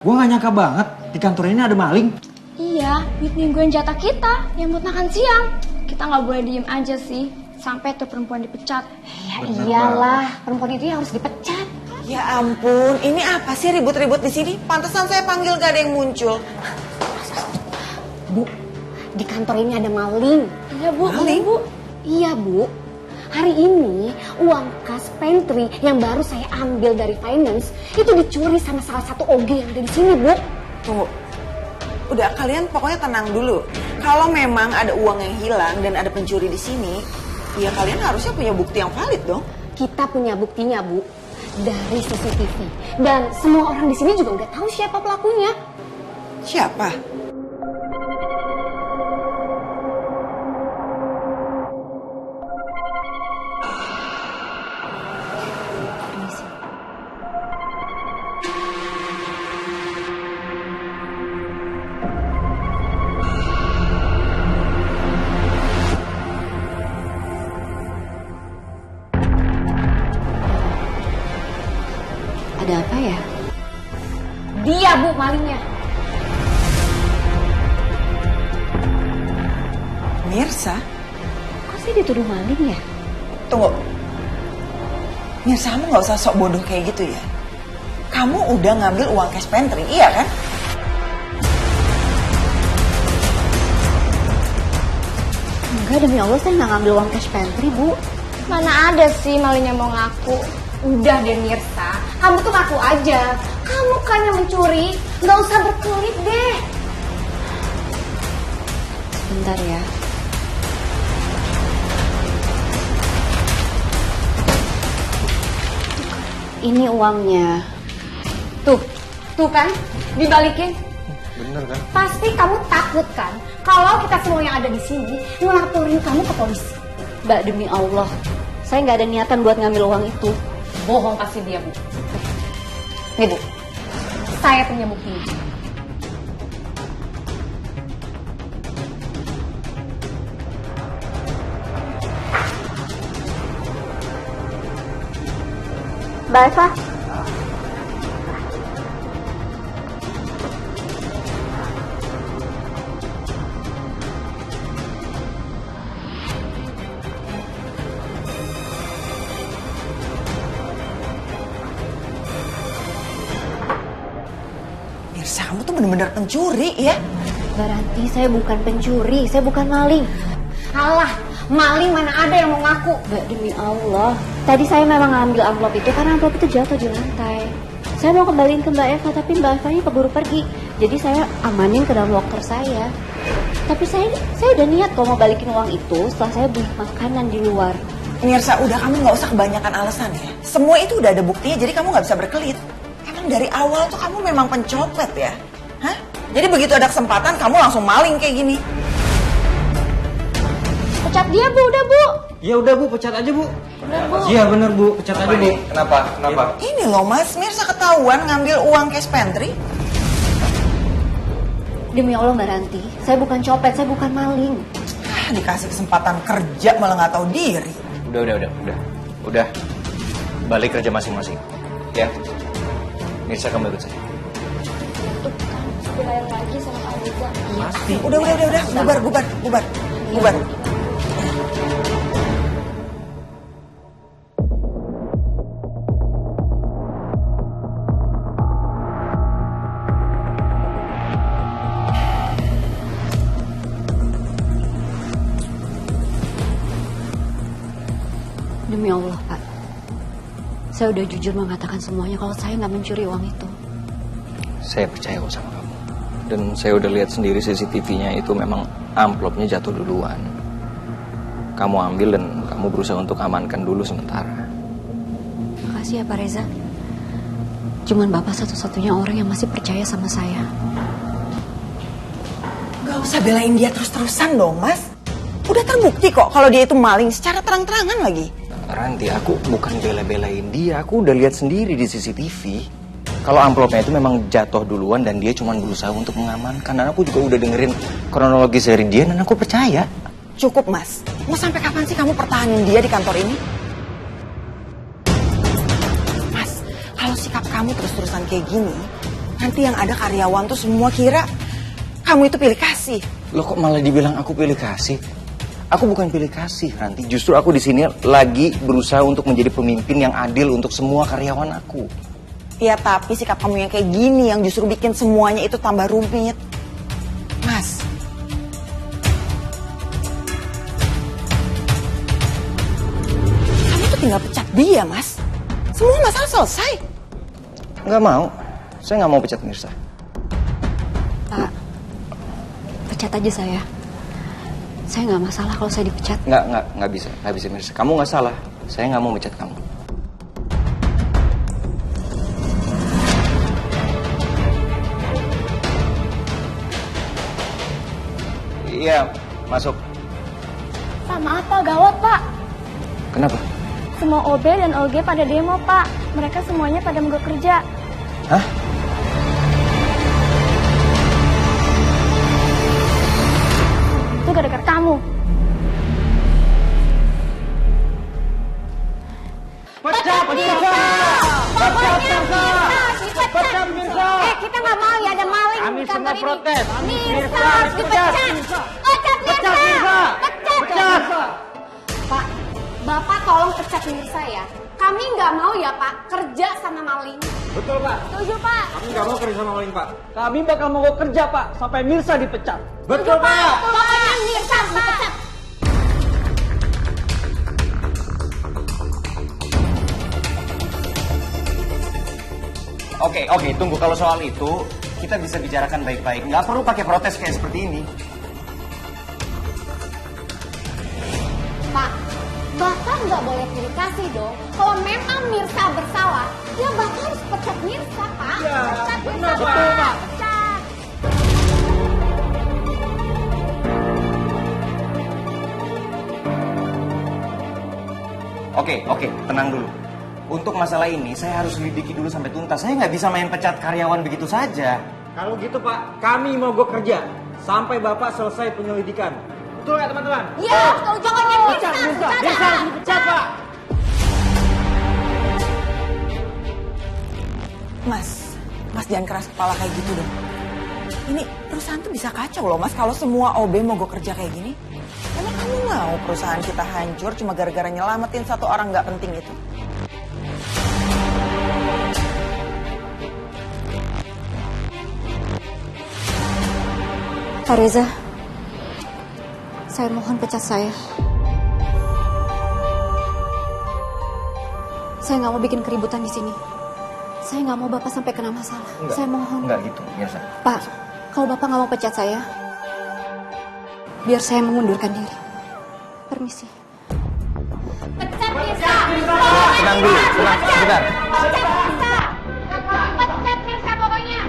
Gue gak nyangka banget di kantor ini ada maling. Iya, buat mingguin jatah kita yang buat makan siang. Kita nggak boleh diem aja sih sampai tuh perempuan dipecat. Ya iyalah, perempuan itu harus dipecat. Ya ampun, ini apa sih ribut-ribut di sini? Pantesan saya panggil gak ada yang muncul. Bu, di kantor ini ada maling. Iya bu, Maling? Bu. Iya bu, hari ini uang kas pantry yang baru saya ambil dari finance itu dicuri sama salah satu OG yang ada di sini bu. Tunggu, udah kalian pokoknya tenang dulu. Kalau memang ada uang yang hilang dan ada pencuri di sini, ya kalian harusnya punya bukti yang valid dong. Kita punya buktinya bu, dari CCTV. Dan semua orang di sini juga udah tahu siapa pelakunya. Siapa? Ada apa ya? Dia bu malingnya. Mirsa? Kok saya dituduh maling ya? Tunggu. Mirsa, kamu gak usah sok bodoh kayak gitu ya. Kamu udah ngambil uang cash pantry, iya kan? Enggak, demi Allah saya nggak ngambil uang cash pantry bu. Mana ada sih malingnya mau ngaku? Udah deh Mirsa, kamu tuh ngaku aja. Kamu kan yang mencuri, nggak usah berkelit deh. Sebentar ya. Ini uangnya. Tuh kan, dibalikin. Bener kan? Pasti kamu takut kan, kalau kita semua yang ada di sini ngelaporin kamu ke polisi. Mbak, demi Allah, saya nggak ada niatan buat ngambil uang itu. Bohong pasti dia, Bu. Nih, Bu. Saya punya buktinya. Mbak Eva. Mirsa, kamu tuh bener-bener pencuri ya? Berarti saya bukan pencuri, saya bukan maling. Alah, maling mana ada yang mau ngaku? Mbak, demi Allah. Tadi saya memang ngambil amplop itu karena amplop itu jatuh di lantai. Saya mau kembaliin ke Mbak Eva, tapi Mbak Eva-nya keburu pergi. Jadi saya amanin ke dalam loker saya. Tapi saya udah niat kalau mau balikin uang itu setelah saya beli makanan di luar. Mirsa, udah kamu gak usah kebanyakan alasan ya. Semua itu udah ada buktinya, jadi kamu gak bisa berkelit. Emang dari awal tuh kamu memang pencopet ya? Hah? Jadi begitu ada kesempatan, kamu langsung maling kayak gini. Pecat dia bu, udah bu. Ya udah Bu, pecat aja Bu. Udah bu. Iya bener Bu, pecat aja Bu. Kenapa? Kenapa? Ini loh mas, Mirsa ketahuan ngambil uang cash pantry. Demi Allah Mbak Ranti, saya bukan copet, saya bukan maling. Ah, dikasih kesempatan kerja malah gak tahu diri. Udah. Balik kerja masing-masing. Ya. Mirsa, kamu ikut saya. Tuh kan, belain lagi sama Kak Riza. Udah, bubar. Demi Allah Pak, saya udah jujur mengatakan semuanya kalau saya nggak mencuri uang itu. Saya percaya kok sama kamu. Dan saya udah lihat sendiri CCTV-nya itu memang amplopnya jatuh duluan. Kamu ambil dan kamu berusaha untuk amankan dulu sementara. Makasih ya Pak Reza. Cuman Bapak satu-satunya orang yang masih percaya sama saya. Gak usah belain dia terus-terusan dong mas. Udah terbukti kok kalau dia itu maling secara terang-terangan lagi. Ranti, aku bukan bela-belain dia. Aku udah lihat sendiri di CCTV. Kalau amplopnya itu memang jatuh duluan dan dia cuma berusaha untuk mengamankan. Dan aku juga udah dengerin kronologis dari dia dan aku percaya. Cukup mas, mau sampai kapan sih kamu pertahanin dia di kantor ini? Mas, kalau sikap kamu terus-terusan kayak gini, Nanti yang ada karyawan tuh semua kira kamu itu pilih kasih. Loh kok malah dibilang aku pilih kasih? Aku bukan pilih kasih, Ranti. Justru aku di sini lagi berusaha untuk menjadi pemimpin yang adil untuk semua karyawan aku. Ya tapi sikap kamu yang kayak gini yang justru bikin semuanya itu tambah rumit. Mas. Kamu tuh tinggal pecat dia, Mas. Semua masalah selesai. Nggak mau. Saya nggak mau pecat Mirsa. Pak, pecat aja saya. Saya nggak masalah kalau saya dipecat. Nggak bisa Mirsa. Kamu nggak salah. Saya nggak mau pecat kamu. Iya, masuk. Pak, maaf Pak, gawat Pak. Kenapa? Semua OB dan OG pada demo Pak. Mereka semuanya pada mogok kerja. Hah? Itu gara-gara kamu. Pecat Mirsa! Pecat Mirsa! Kita nggak mau ya ada maling Kami di kantor semua ini. protes. Mirsa harus harus dipecat. Pecat Mirsa! Pecat! Pak, Bapak tolong pecat Mirsa ya. Kami nggak mau ya Pak kerja sama maling. Betul Pak. Setuju Pak. Kami nggak mau kerja sama maling Pak. Kami bakal mogok kerja Pak sampai Mirsa dipecat. Betul Pak. Pokoknya Mirsa harus dipecat. Oke, tunggu. Kalau soal itu, kita bisa bicarakan baik-baik. Nggak perlu pakai protes kayak seperti ini. Pak, Bapak nggak boleh pilih kasih dong. Kalau memang Mirsa bersalah, ya Bapak harus pecat Mirsa, Pak. Iya, Pecat benar, Mirsa, betul, Pak. Pecat. Oke, tenang dulu. Untuk masalah ini, saya harus selidiki dulu sampai tuntas. Saya nggak bisa main pecat karyawan begitu saja. Kalau gitu Pak, kami mogok kerja sampai Bapak selesai penyelidikan. Betul ya teman-teman? Iya, pokoknya Mirsa, Mirsa harus dipecat Pak. Mas jangan keras kepala kayak gitu dong. Ini perusahaan tuh bisa kacau loh Mas kalau semua OB mogok kerja kayak gini. Emang kamu mau perusahaan kita hancur cuma gara-gara nyelamatin satu orang nggak penting itu? Pak Reza, saya mohon pecat saya. Saya nggak mau bikin keributan di sini. Saya nggak mau Bapak sampai kena masalah. Saya mohon. Enggak gitu, Mirsa. Pak, kalau Bapak nggak mau pecat saya, biar saya mengundurkan diri. Permisi. Pecat Mirsa! Tenang dulu, tenang, sebentar. Pecat Mirsa! Pecat Mirsa pokoknya!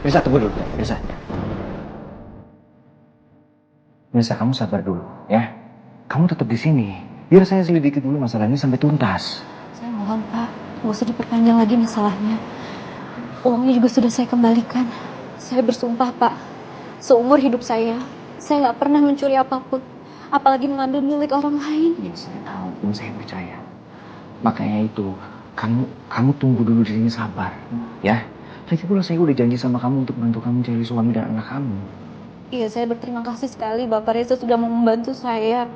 Mirsa, tunggu dulu. Mirsa, kamu sabar dulu, ya. Kamu tetap di sini. Biar saya selidiki dulu masalahnya sampai tuntas. Saya mohon Pak, nggak usah diperpanjang lagi masalahnya. Uangnya juga sudah saya kembalikan. Saya bersumpah Pak, seumur hidup saya nggak pernah mencuri apapun, apalagi mengambil milik orang lain. Ya, saya tahu, dan saya percaya. Makanya itu, kamu tunggu dulu di sini sabar, ya. Lagi pula saya udah janji sama kamu untuk bantu kamu cari suami dan anak kamu. Iya, saya berterima kasih sekali Bapak Reza sudah mau membantu saya.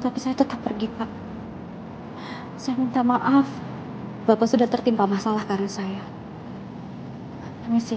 Tapi saya tetap pergi Pak. Saya minta maaf, Bapak sudah tertimpa masalah karena saya. Permisi.